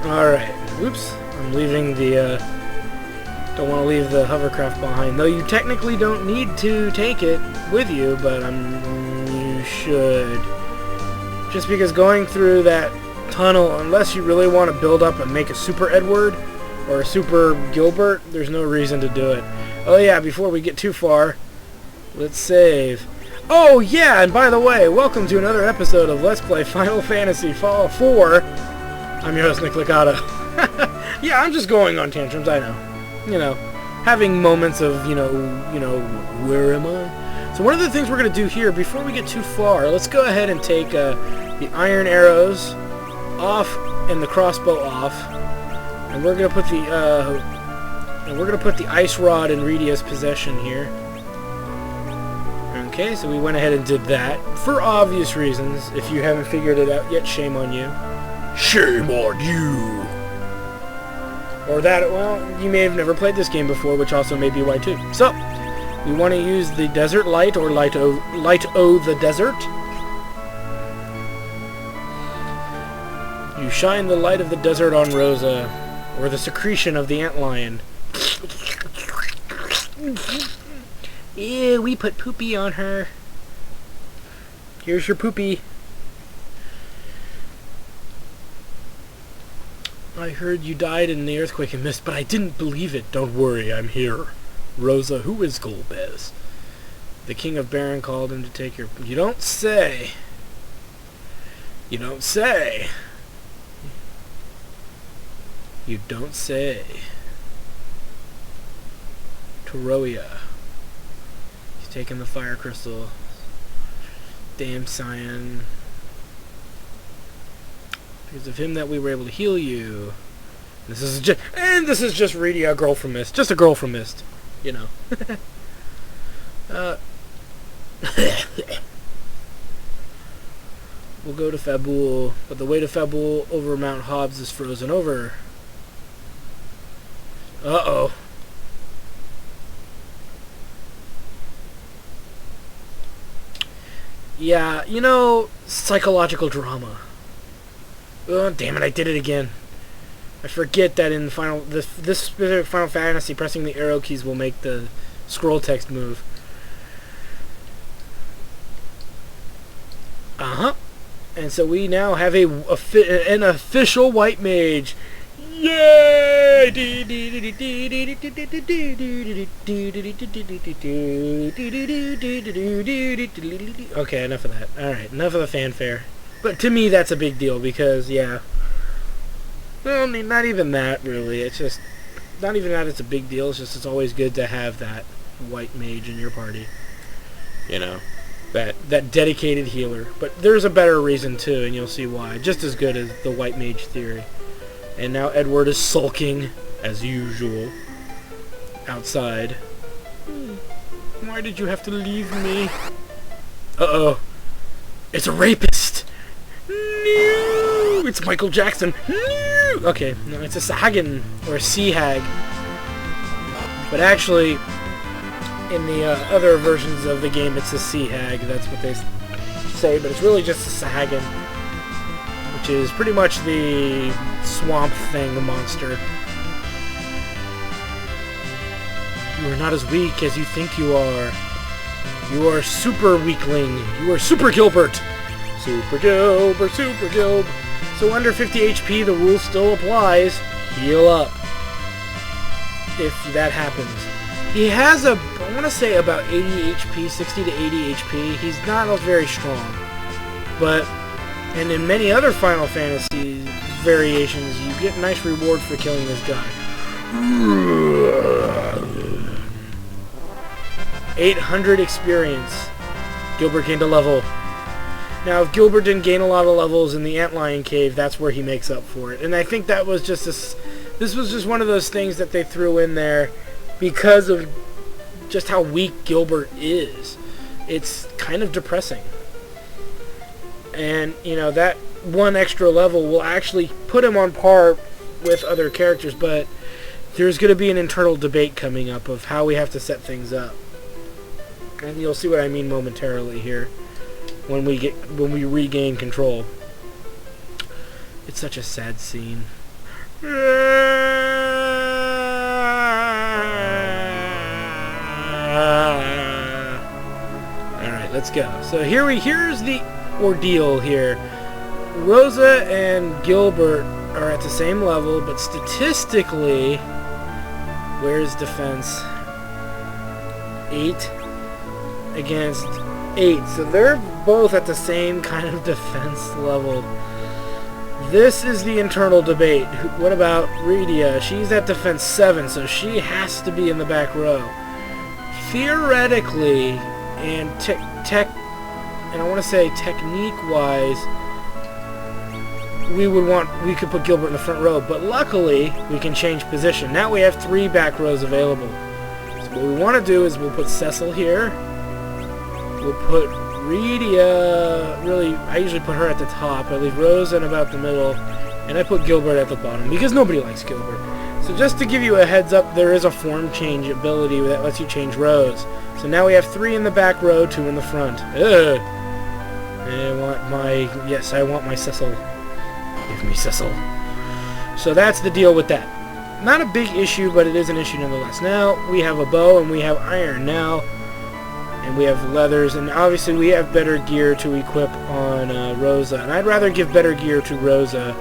Alright. Oops. I'm leaving the, don't want to leave the hovercraft behind. Though you technically don't need to take it with you, but you should. Just because going through that tunnel, unless you really want to build up and make a Super Edward or a Super Gilbert, there's no reason to do it. Oh yeah, before we get too far, let's save. Oh yeah, and by the way, welcome to another episode of Let's Play Final Fantasy Fall 4. I'm your host, Nick Licata. Yeah, I'm just going on tantrums, I know. You know, having moments of, you know, where am I? So one of the things we're going to do here, before we get too far, let's go ahead and take the iron arrows off and the crossbow off. And we're going to put the ice rod in Rydia's possession here. Okay, so we went ahead and did that for obvious reasons. If you haven't figured it out yet, shame on you. Shame on you. Or that, well, you may have never played this game before, which also may be why too. So, we want to use the Desert Light, or Light-O the Desert. You shine the light of the desert on Rosa, or the secretion of the antlion. Ew, we put poopy on her. Here's your poopy. I heard you died in the earthquake and mist, but I didn't believe it. Don't worry, I'm here. Rosa, who is Golbez? The king of Baron called him to take your... You don't say. You don't say. You don't say. Toroia. He's taking the fire crystal. Damn Cyan. Because of him that we were able to heal you. This is just Rydia, a girl from Mist. Just a girl from Mist. You know. We'll go to Fabul, but the way to Fabul over Mount Hobbs is frozen over. Uh-oh. Yeah, you know, psychological drama. Oh, damn it, I did it again. I forget that in this specific Final Fantasy, pressing the arrow keys will make the scroll text move. Uh-huh. And so we now have an official white mage. Yay! Okay, enough of that. Alright, enough of the fanfare. But to me, that's a big deal because, yeah. Well, I mean, not even that, really. It's just, not even that it's a big deal. It's just, it's always good to have that white mage in your party. You know, that dedicated healer. But there's a better reason, too, and you'll see why. Just as good as the white mage theory. And now Edward is sulking, as usual, outside. Why did you have to leave me? Uh-oh. It's a rapist! No! It's Michael Jackson! No! Okay, no, it's a Sahagin, or a Sea Hag. But actually, in the other versions of the game, it's a Sea Hag. That's what they say, but it's really just a Sahagin, which is pretty much the swamp thing, the monster. You are not as weak as you think you are. You are super weakling. You are Super Gilbert. Super Gilbert, Super Gilb. So under 50 HP, the rule still applies. Heal up. If that happens. He has I want to say about 80 HP, 60 to 80 HP. He's not very strong. But, and in many other Final Fantasy variations, you get a nice reward for killing this guy. 800 experience. Gilbert gained a level. Now, if Gilbert didn't gain a lot of levels in the Antlion Cave, that's where he makes up for it. And I think that was just this was just one of those things that they threw in there because of just how weak Gilbert is. It's kind of depressing. And, you know, that one extra level will actually put him on par with other characters, but there's going to be an internal debate coming up of how we have to set things up. And you'll see what I mean momentarily here when we regain control. It's such a sad scene. Alright, let's go. So here's the ordeal here. Rosa and Gilbert are at the same level, but statistically, where's defense? 8 against 8. So they're both at the same kind of defense level. This is the internal debate. What about Rydia? She's at defense 7, so she has to be in the back row. Theoretically, and I want to say technique-wise, we could put Gilbert in the front row, but luckily we can change position. Now we have 3 back rows available. So what we want to do is we'll put Cecil here. We'll put Rydia, really, I usually put her at the top. I leave Rosa in about the middle, and I put Gilbert at the bottom because nobody likes Gilbert. So just to give you a heads up, there is a form change ability that lets you change rows. So now we have 3 in the back row, 2 in the front. Ugh. I want my Cecil. Give me Cecil. So that's the deal with that. Not a big issue, but it is an issue nonetheless. Now we have a bow and we have iron now, and we have leathers, and obviously we have better gear to equip on Rosa, and I'd rather give better gear to Rosa.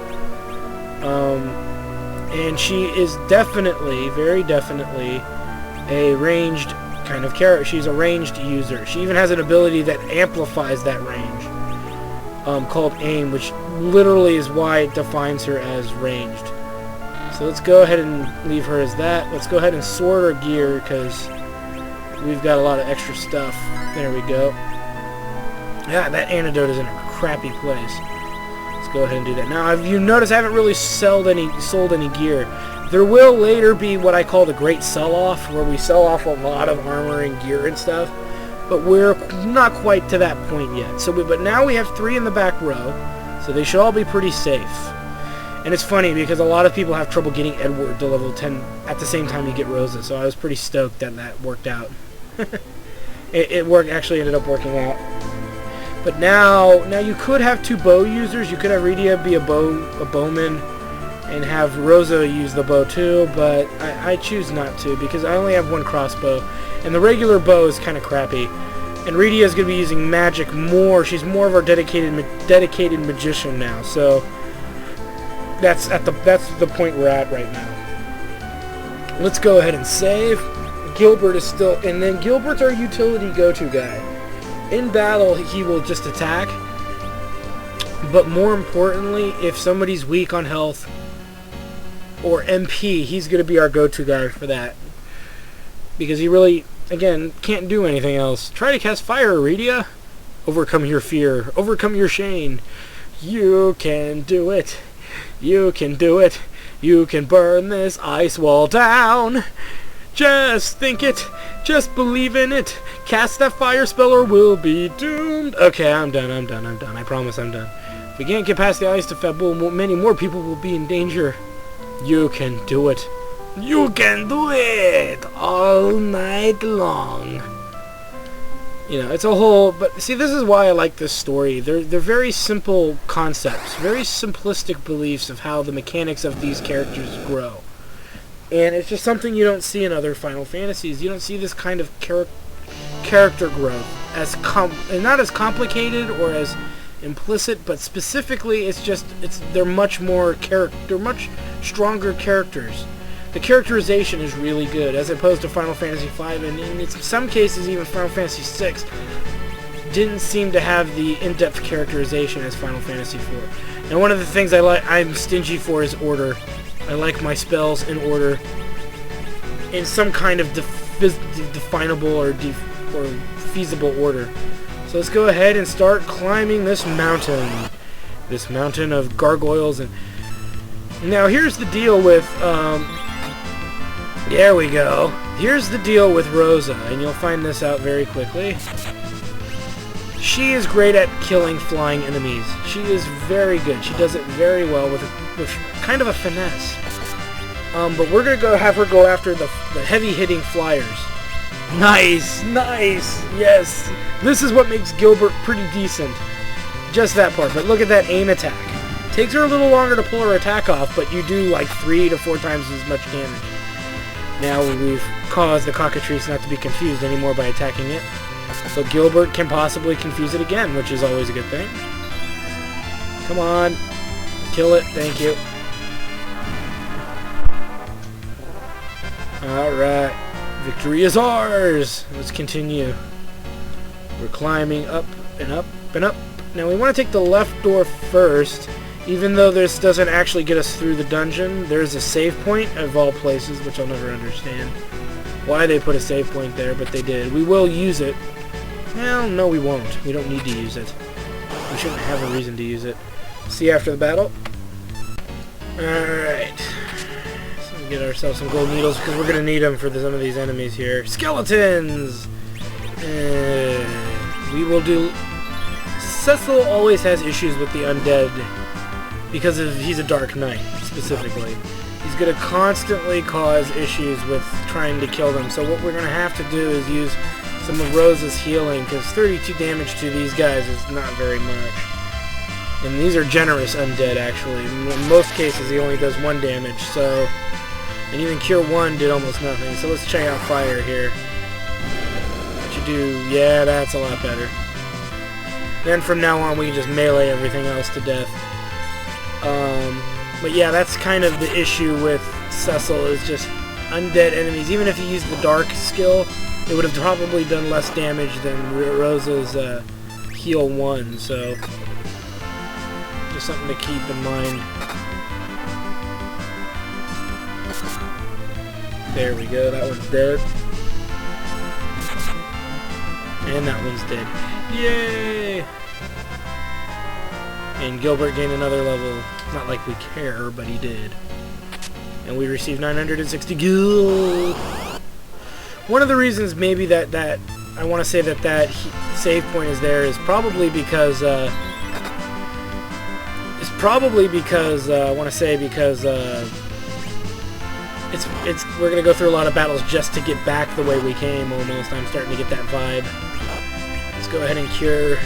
And she is definitely, very definitely, a ranged kind of character. She's a ranged user. She even has an ability that amplifies that range, called aim, which literally is why it defines her as ranged. So let's go ahead and leave her as that. Let's go ahead and sort her gear, because we've got a lot of extra stuff. There we go. Yeah, that antidote is in a crappy place. Let's go ahead and do that. Now, if you notice, I haven't really sold any gear. There will later be what I call the Great Sell-Off, where we sell off a lot of armor and gear and stuff. But we're not quite to that point yet. But now we have 3 in the back row, so they should all be pretty safe. And it's funny because a lot of people have trouble getting Edward to level 10 at the same time you get Rosa, so I was pretty stoked that worked out. Actually ended up working out. But now you could have 2 bow users. You could have Rydia be a bowman and have Rosa use the bow too, but I choose not to because I only have 1 crossbow, and the regular bow is kind of crappy. And Rydia is going to be using magic more. She's more of our dedicated magician now. So that's the point we're at right now. Let's go ahead and save. Gilbert is still, and then Gilbert's our utility go-to guy. In battle, he will just attack. But more importantly, if somebody's weak on health or MP, he's going to be our go-to guy for that. Because he really, again, can't do anything else. Try to cast fire, Rydia. Overcome your fear. Overcome your shame. You can do it. You can do it. You can burn this ice wall down. Just think it. Just believe in it. Cast that fire spell or we'll be doomed. Okay, I'm done. I promise I'm done. If we can't get past the ice to Fabul, many more people will be in danger. You can do it. You can do it all night long. You know, it's a whole... But see, this is why I like this story. They're very simple concepts, very simplistic beliefs of how the mechanics of these characters grow. And it's just something you don't see in other Final Fantasies. You don't see this kind of character growth as not as complicated or as implicit, but specifically they're much stronger characters. The characterization is really good, as opposed to Final Fantasy V, and in some cases even Final Fantasy VI didn't seem to have the in-depth characterization as Final Fantasy IV. And one of the things I'm stingy for is order. I like my spells in order, in some kind of definable or feasible order. So let's go ahead and start climbing this mountain of gargoyles. And now here's the deal with there we go. Here's the deal with Rosa, and you'll find this out very quickly. She is great at killing flying enemies. She is very good. She does it very well with kind of a finesse. But we're gonna have her go after the heavy-hitting flyers. Nice, yes. This is what makes Gilbert pretty decent. Just that part. But look at that aim attack. Takes her a little longer to pull her attack off, but you do like 3 to 4 times as much damage. Now we've caused the cockatrice not to be confused anymore by attacking it. So Gilbert can possibly confuse it again, which is always a good thing. Come on. Kill it. Thank you. Alright. Victory is ours! Let's continue. We're climbing up and up and up. Now we want to take the left door first. Even though this doesn't actually get us through the dungeon, there's a save point of all places, which I'll never understand why they put a save point there, but they did. We will use it. Well, no we won't. We don't need to use it. We shouldn't have a reason to use it. See you after the battle. Alright. So we get ourselves some gold needles, because we're going to need them for some of these enemies here. Skeletons! We will do... Cecil always has issues with the undead, because he's a Dark Knight, specifically. He's going to constantly cause issues with trying to kill them, so what we're going to have to do is use some of Rose's healing, because 32 damage to these guys is not very much. And these are generous undead, actually. In most cases, he only does 1 damage, so... And even Cure 1 did almost nothing, so let's check out Fire here. What you do... Yeah, that's a lot better. Then from now on, we can just melee everything else to death. But yeah, that's kind of the issue with Cecil, is just undead enemies. Even if you use the Dark skill, it would have probably done less damage than Rosa's heal 1, so just something to keep in mind. There we go, that one's dead. And that one's dead. Yay! And Gilbert gained another level. Not like we care, but he did. And we received 960 gil. One of the reasons maybe that I want to say that save point is there is probably because I want to say because we're gonna go through a lot of battles just to get back the way we came. Almost, I'm starting to get that vibe. Let's go ahead and cure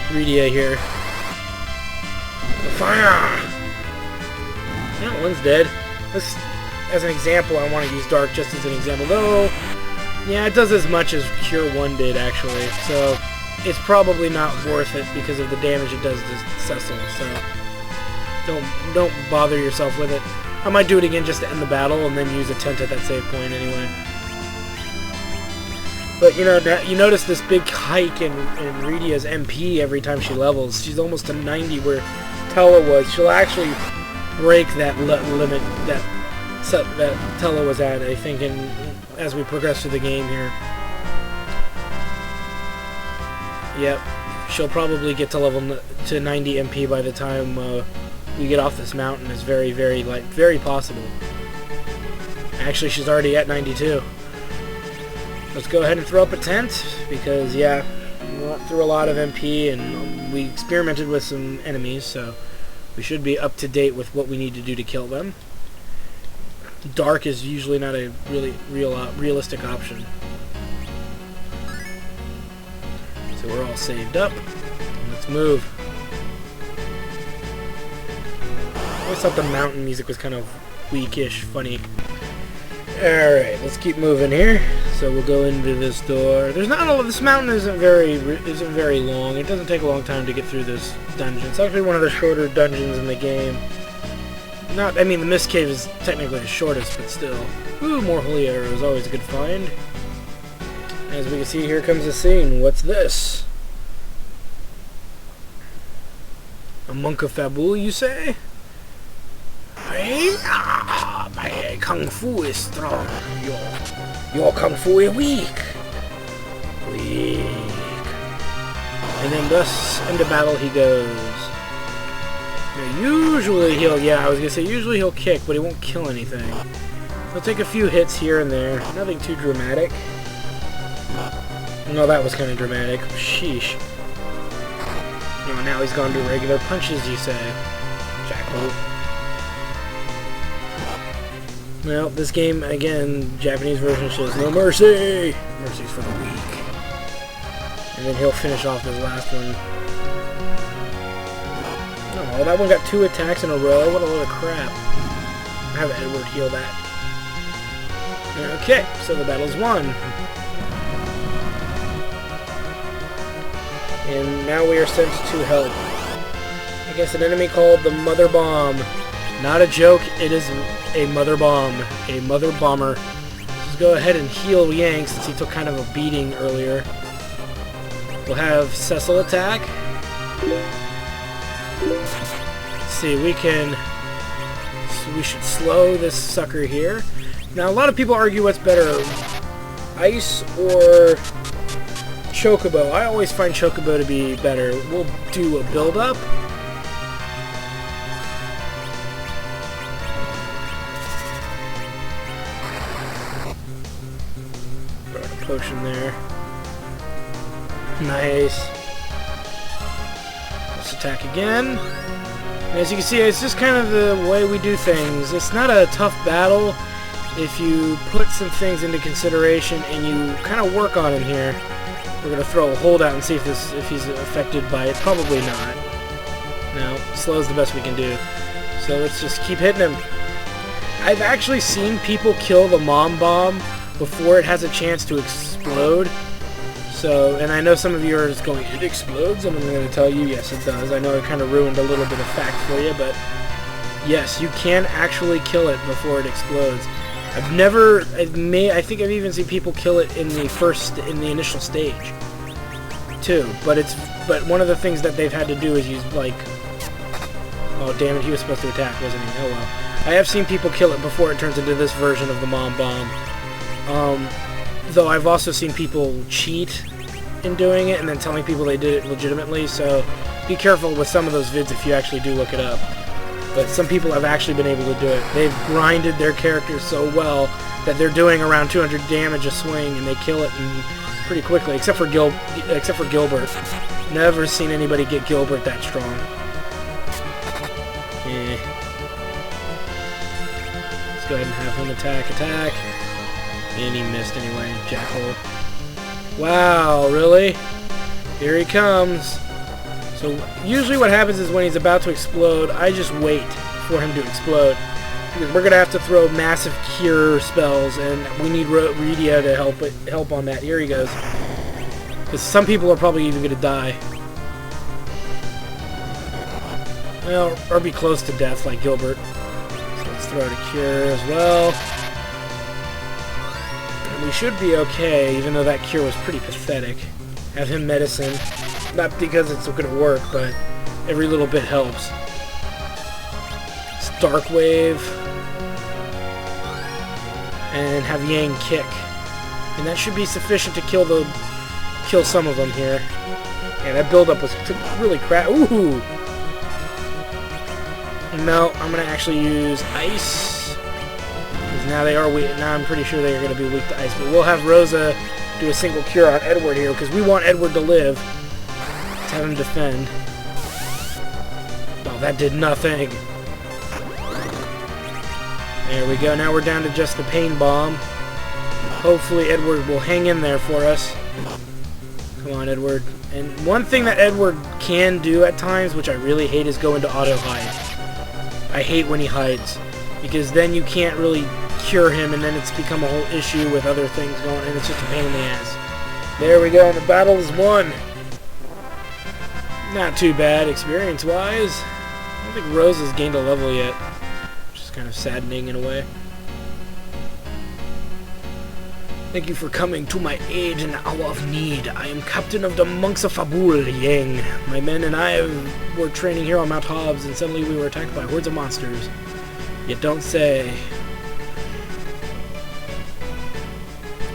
Rydia here. Fire! Yeah, one's dead. This, as an example, I want to use Dark just as an example. Though, yeah, it does as much as Cure 1 did, actually. So, it's probably not worth it because of the damage it does to Cecil. So, don't bother yourself with it. I might do it again just to end the battle and then use a tent at that save point anyway. But, you know, you notice this big hike in Rydia's MP every time she levels. She's almost to 90 where Tellah was. She'll actually break that limit that Tellah was at, I think, as we progress through the game here. Yep, she'll probably get to level to 90 MP by the time we get off this mountain. It's very, very possible. Actually, she's already at 92. Let's go ahead and throw up a tent, because, yeah, we went through a lot of MP, and we experimented with some enemies, so we should be up to date with what we need to do to kill them. Dark is usually not a really realistic option. So we're all saved up. Let's move. I always thought the mountain music was kind of weakish, funny. Alright, let's keep moving here. So we'll go into this door. There's not a lot. This mountain isn't very long. It doesn't take a long time to get through this dungeon. It's actually one of the shorter dungeons in the game. I mean, the Mist Cave is technically the shortest, but still. Ooh, more holy arrows. Always a good find. As we can see, here comes the scene. What's this? A monk of Fabul, you say? My kung fu is strong. Your kung fu is weak. And then thus into battle he goes. Now usually usually he'll kick, but he won't kill anything. He'll take a few hits here and there. Nothing too dramatic. No, that was kind of dramatic. Sheesh. No, now he's gone to regular punches, you say. Jackal. Well, this game, again, Japanese version shows no mercy! Mercy's for the weak. And then he'll finish off this last one. Oh, that one got 2 attacks in a row. What a load of crap. I'll have Edward heal that. Okay, so the battle's won. And now we are sent to help against an enemy called the Mother Bomb. Not a joke, it is a Mother Bomb. A Mother Bomber. Let's go ahead and heal Yang since he took kind of a beating earlier. We'll have Cecil attack. Let's see, we should slow this sucker here. Now, a lot of people argue what's better, Ice or Chocobo. I always find Chocobo to be better. We'll do a build-up. Got a potion there. Nice. Let's attack again. And as you can see, it's just kind of the way we do things. It's not a tough battle if you put some things into consideration and you kind of work on him here. We're going to throw a holdout and see if he's affected by it. Probably not. No, slow is the best we can do. So let's just keep hitting him. I've actually seen people kill the Mom Bomb before it has a chance to explode. So, and I know some of you are just going, it explodes, and I'm going to tell you, yes, it does. I know I kind of ruined a little bit of fact for you, but yes, you can actually kill it before it explodes. I think I've even seen people kill it in the initial stage, too. But one of the things that they've had to do is use, like, oh, damn it, he was supposed to attack, wasn't he? Oh, well. I have seen people kill it before it turns into this version of the Mom Bomb. Though I've also seen people cheat in doing it and then telling people they did it legitimately, so be careful with some of those vids if you actually do look it up. But some people have actually been able to do it. They've grinded their characters so well that they're doing around 200 damage a swing and they kill it pretty quickly, except for Gilbert. Never seen anybody get Gilbert that strong. Let's go ahead and have him attack. And he missed anyway, jackhole. Wow, really? Here he comes. So usually what happens is when he's about to explode, I just wait for him to explode. Because we're going to have to throw massive cure spells, and we need Rydia to help on that. Here he goes. Because some people are probably even going to die. Well, or be close to death like Gilbert. So let's throw out a cure as well. We should be okay, even though that cure was pretty pathetic. Have him medicine. Not because it's going to work, but every little bit helps. It's Dark Wave. And have Yang kick. And that should be sufficient to kill some of them here. Yeah, that build-up was really crap. Ooh! No, I'm going to actually use Ice. Now they are weak. Now I'm pretty sure they are going to be weak to ice. But we'll have Rosa do a single cure on Edward here because we want Edward to live. Let's have him defend. Oh, that did nothing. There we go. Now we're down to just the Pain Bomb. Hopefully Edward will hang in there for us. Come on, Edward. And one thing that Edward can do at times, which I really hate, is go into auto hide. I hate when he hides because then you can't really cure him, and then it's become a whole issue with other things going, and it's just a pain in the ass. There we go, and the battle is won. Not too bad experience-wise. I don't think Rose has gained a level yet, which is kind of saddening in a way. Thank you for coming to my aid in the hour of need. I am captain of the monks of Fabul, Yang. My men and I were training here on Mount Hobbs, and suddenly we were attacked by hordes of monsters. You don't say.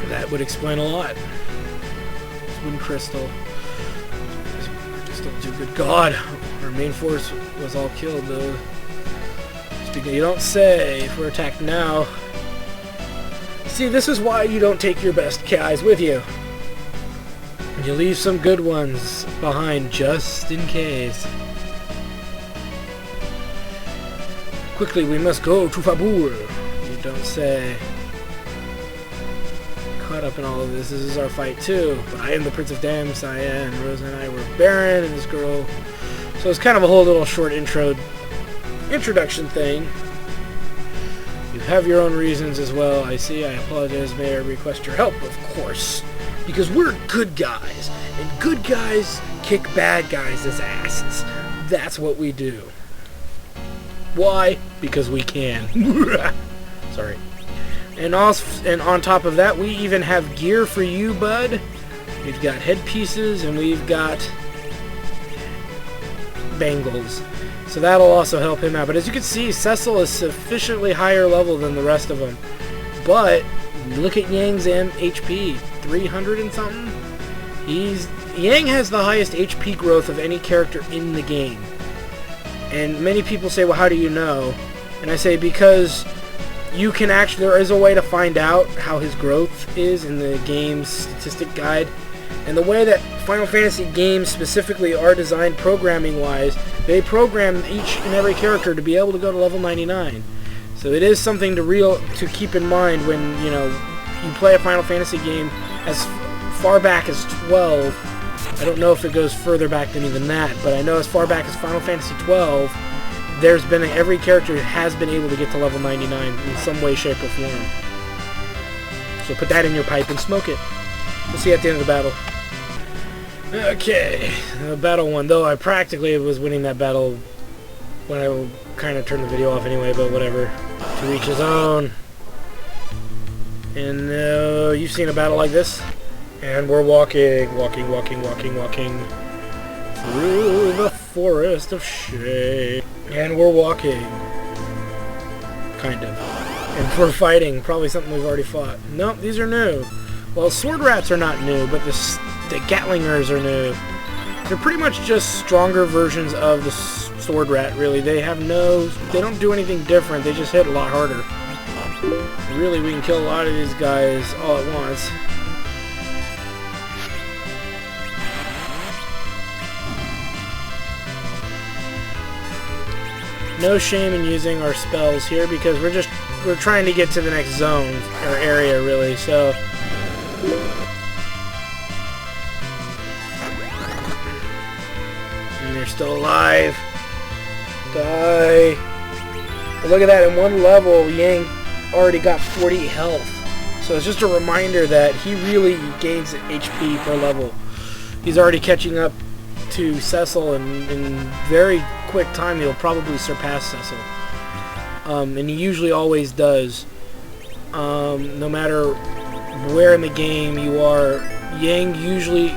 That would explain a lot. Twin Crystal. Crystal too good. God, our main force was all killed though. Speaking, you don't say. If we're attacked now. See, this is why you don't take your best guys with you. You leave some good ones behind just in case. Quickly, we must go to Fabul. You don't say. Caught up in all of this. This is our fight too. But I am the Prince of Dam, Saya, and Rosa and I were Baron, and this girl So it's kind of a whole little short introduction thing. You have your own reasons as well. I see. I apologize. May I request your help? Of course. Because we're good guys. And good guys kick bad guys' asses. That's what we do. Why? Because we can. Sorry. And on top of that, we even have gear for you, bud. We've got headpieces and we've got bangles. So that'll also help him out. But as you can see, Cecil is sufficiently higher level than the rest of them. But look at Yang's HP, 300 and something. Yang has the highest HP growth of any character in the game. And many people say, well, how do you know? And I say, because you can actually, there is a way to find out how his growth is in the game's statistic guide. And the way that Final Fantasy games specifically are designed programming-wise, they program each and every character to be able to go to level 99. So it is something to keep in mind when, you know, you play a Final Fantasy game as far back as 12. I don't know if it goes further back than even that, but I know as far back as Final Fantasy 12, there's been every character has been able to get to level 99 in some way, shape, or form. So put that in your pipe and smoke it. We'll see you at the end of the battle. Okay, battle 1. Though I practically was winning that battle when I kind of turned the video off anyway, but whatever. To each his own. And you've seen a battle like this. And we're walking through the forest of shame. And we're walking. Kind of. And we're fighting. Probably something we've already fought. Nope, these are new. Well, sword rats are not new, but the Gatlingers are new. They're pretty much just stronger versions of the sword rat, really. They don't do anything different. They just hit a lot harder. Really, we can kill a lot of these guys all at once. No shame in using our spells here because we're trying to get to the next zone or area, really. So and they're still alive. Die. But look at that, in one level Yang already got 40 health. So it's just a reminder that he really gains HP per level. He's already catching up to Cecil, and in very quick time he'll probably surpass Cecil. And he usually always does. No matter where in the game you are, Yang usually,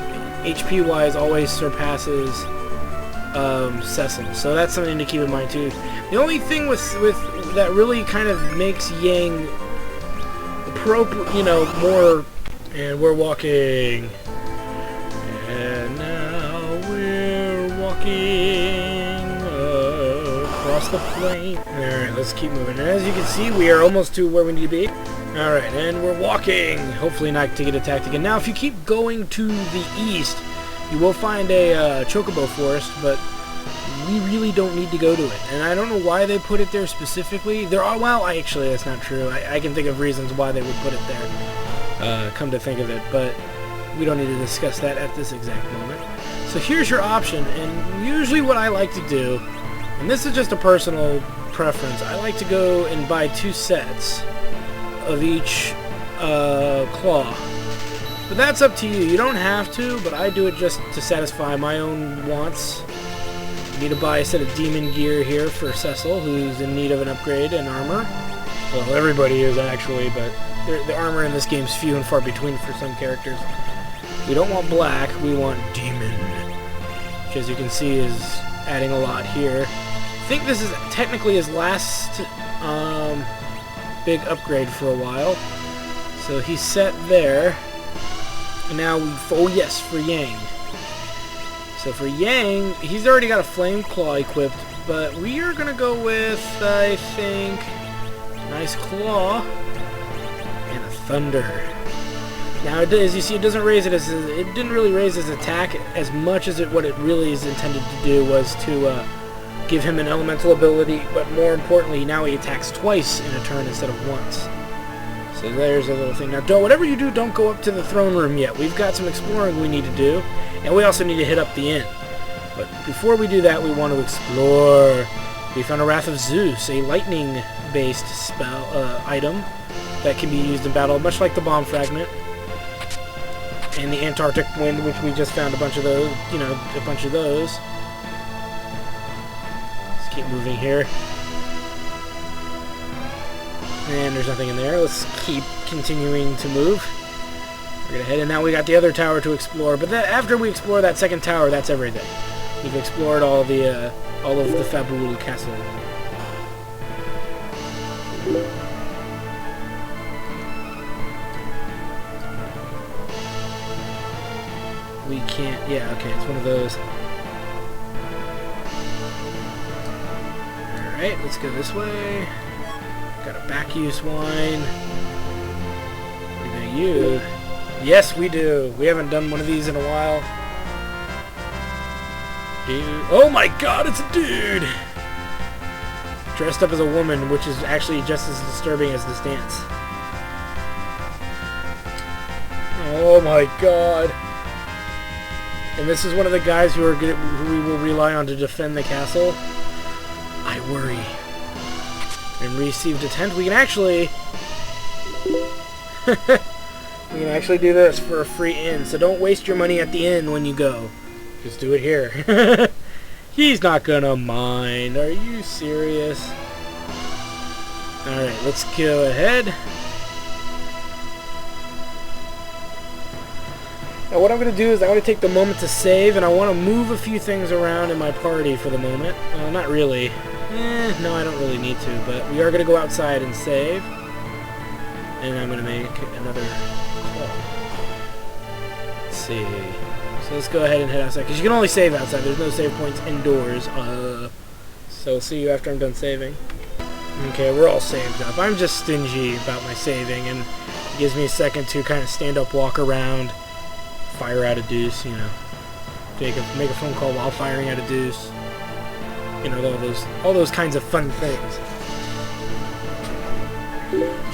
HP-wise, always surpasses Cecil. So that's something to keep in mind too. The only thing with that really kind of makes Yang more. And we're walking. And now we're walking across the plain. Alright, let's keep moving. And as you can see, we are almost to where we need to be. Alright, and we're walking. Hopefully not to get attacked again. Now, if you keep going to the east, you will find a chocobo forest, but we really don't need to go to it. And I don't know why they put it there specifically. Actually, that's not true. I can think of reasons why they would put it there, come to think of it, but we don't need to discuss that at this exact moment. So here's your option, and usually what I like to do, and this is just a personal preference, I like to go and buy 2 sets of each claw. But that's up to you. You don't have to, but I do it just to satisfy my own wants. You need to buy a set of demon gear here for Cecil, who's in need of an upgrade in armor. Well, everybody is actually, but the armor in this game is few and far between for some characters. We don't want black, we want demon, which as you can see is adding a lot here. I think this is technically his last big upgrade for a while. So he's set there. And now for Yang. So for Yang, he's already got a Flame Claw equipped, but we are going to go with, I think, nice Claw and a Thunder. Now, as you see, it doesn't raise it it didn't really raise his attack as much as what it really is intended to do was to give him an elemental ability, but more importantly, now he attacks twice in a turn instead of once. So there's a little thing. Now, whatever you do, don't go up to the throne room yet. We've got some exploring we need to do, and we also need to hit up the inn. But before we do that, we want to explore. We found a Wrath of Zeus, a lightning-based spell item that can be used in battle, much like the Bomb Fragment. And the Antarctic Wind, which we just found a bunch of those, a bunch of those. Let's keep moving here. And there's nothing in there. Let's keep continuing to move. We're gonna head in now. We got the other tower to explore, but after we explore that second tower, that's everything. We've explored all of the Fabul Castle. We can't. Yeah, okay, it's one of those. All right, let's go this way. Got a back-use wine. What about you? Yes, we do. We haven't done one of these in a while. Dude. Oh my god, it's a dude! Dressed up as a woman, which is actually just as disturbing as this dance. Oh my god. And this is one of the guys who we will rely on to defend the castle. I worry. And received a tent. We can actually... we can actually do this for a free inn, so don't waste your money at the inn when you go. Just do it here. He's not gonna mind. Are you serious? Alright, let's go ahead. Now what I'm going to do is I'm going to take the moment to save, and I want to move a few things around in my party for the moment. Well, not really. No, I don't really need to, but we are going to go outside and save. And I'm going to make another call. Let's see. So let's go ahead and head outside, because you can only save outside. There's no save points indoors. So I'll see you after I'm done saving. Okay, we're all saved up. I'm just stingy about my saving, and it gives me a second to kind of stand up, walk around, fire out a deuce, make a phone call while firing out a deuce. All those kinds of fun things.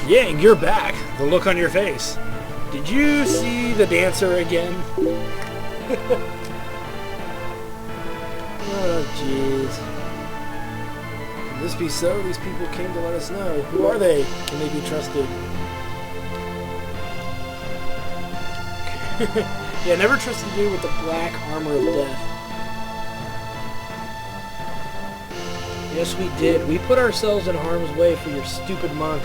Yang, you're back. The look on your face. Did you see the dancer again? Oh, jeez. Can this be so? These people came to let us know. Who are they? Can they be trusted? Yeah, never trust the dude with the black armor of death. Yes, we did. We put ourselves in harm's way for your stupid monk.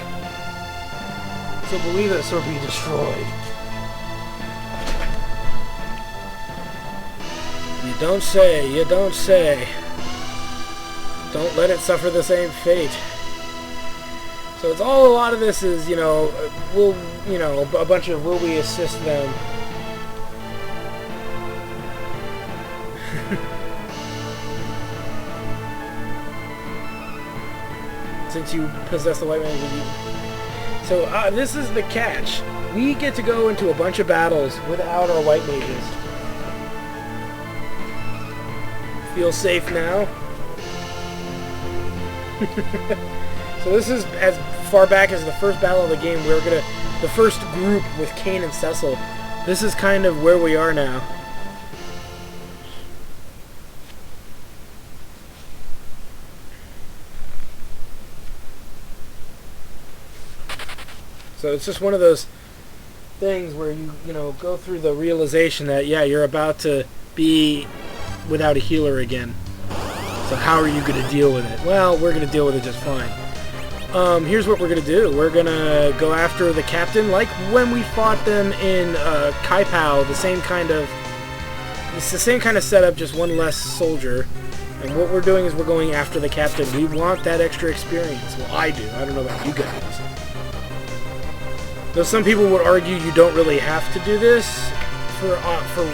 So believe us or be destroyed. You don't say, you don't say. Don't let it suffer the same fate. So it's all, a lot of this is, a bunch of will we assist them. Since you possess the white man with you. So this is the catch. We get to go into a bunch of battles without our white mages. Feel safe now? So this is as far back as the first battle of the game. The first group with Kain and Cecil. This is kind of where we are now. So it's just one of those things where you go through the realization that, yeah, you're about to be without a healer again. So how are you going to deal with it? Well, we're going to deal with it just fine. Here's what we're going to do. We're going to go after the captain, like when we fought them in Kaipao. It's the same kind of setup, just one less soldier. And what we're doing is we're going after the captain. We want that extra experience. Well, I do. I don't know about you guys. Though some people would argue you don't really have to do this for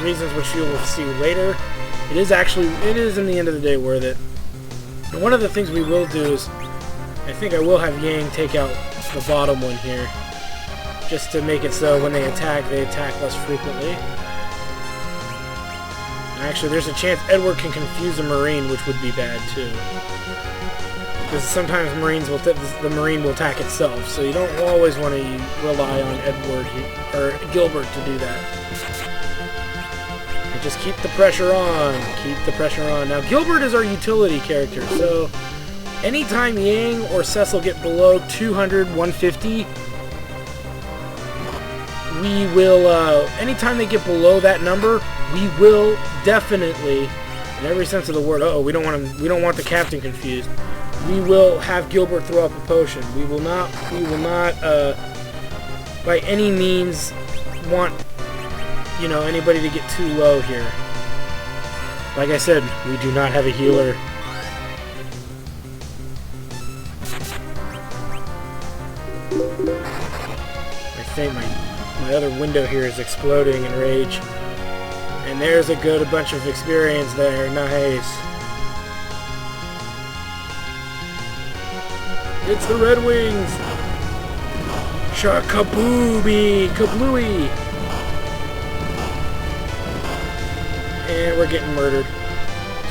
reasons which you will see later. It is in the end of the day worth it. And one of the things we will do is, I think I will have Yang take out the bottom one here, just to make it so when they attack less frequently. Actually, there's a chance Edward can confuse a Marine, which would be bad too. Because sometimes the Marine will attack itself, so you don't always want to rely on Edward or Gilbert to do that. And just keep the pressure on. Keep the pressure on. Now, Gilbert is our utility character, so anytime Yang or Cecil get below 200, 150, we will, anytime they get below that number, we will definitely, in every sense of the word, we don't want the captain confused. We will have Gilbert throw up a potion. We will not, by any means want, anybody to get too low here. Like I said, we do not have a healer. I think my other window here is exploding in rage. And there's a bunch of experience there. Nice. It's the Red Wings! Shakabooby! Kablooey! And we're getting murdered.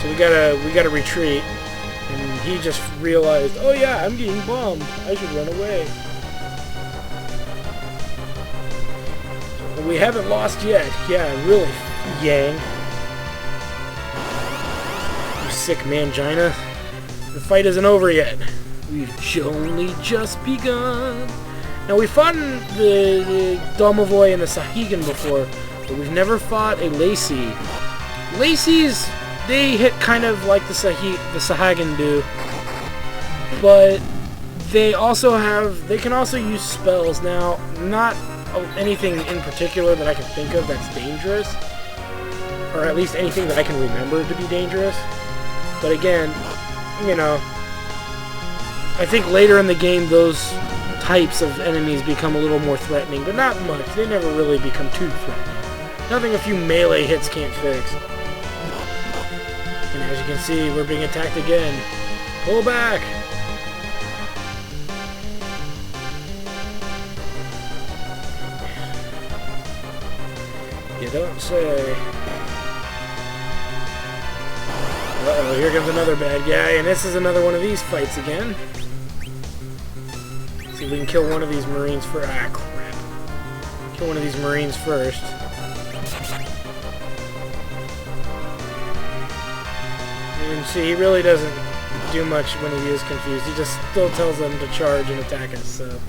So we gotta retreat. And he just realized, oh yeah, I'm getting bombed. I should run away. But we haven't lost yet. Yeah, really, Yang. You sick mangina. The fight isn't over yet. We've only just begun. Now, we fought the Domovoy and the Sahuagin before, but we've never fought a Lacey. Lacey's, they hit kind of like the Sahuagin do, but they can also use spells. Now, not anything in particular that I can think of that's dangerous, or at least anything that I can remember to be dangerous. But again, I think later in the game those types of enemies become a little more threatening, but not much. They never really become too threatening. Nothing a few melee hits can't fix. And as you can see, we're being attacked again. Pull back! You don't say. Uh-oh, here comes another bad guy, and this is another one of these fights again. See if we can kill one of these Marines for crap. Kill one of these Marines first. And see, he really doesn't do much when he is confused. He just still tells them to charge and attack us, so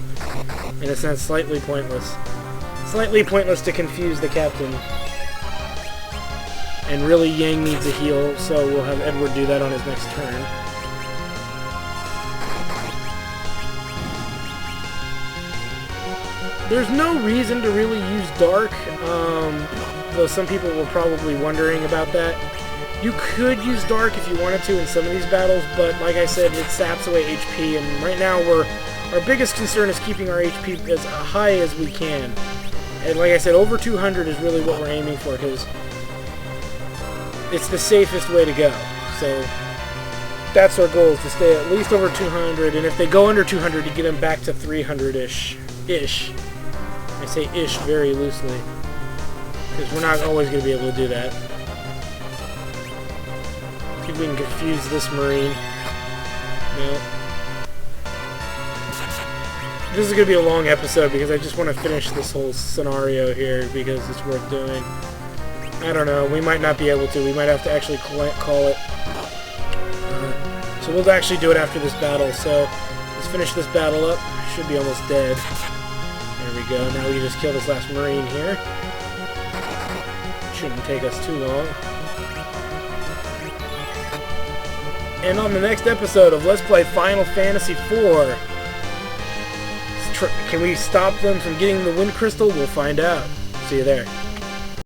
in a sense, slightly pointless. Slightly pointless to confuse the captain. And really, Yang needs a heal, so we'll have Edward do that on his next turn. There's no reason to really use Dark, though some people were probably wondering about that. You could use Dark if you wanted to in some of these battles, but like I said, it saps away HP, and right now our biggest concern is keeping our HP as high as we can. And like I said, over 200 is really what we're aiming for, because it's the safest way to go. So that's our goal, is to stay at least over 200, and if they go under 200, to get them back to 300-ish. I say ish very loosely, because we're not always going to be able to do that. See if we can confuse this Marine. No. This is going to be a long episode, because I just want to finish this whole scenario here, because it's worth doing. I don't know, we might not be able to. We might have to actually call it. So we'll actually do it after this battle. So let's finish this battle up. Should be almost dead. There we go. Now we can just kill this last Marine here. Shouldn't take us too long. And on the next episode of Let's Play Final Fantasy IV, can we stop them from getting the Wind Crystal? We'll find out. See you there.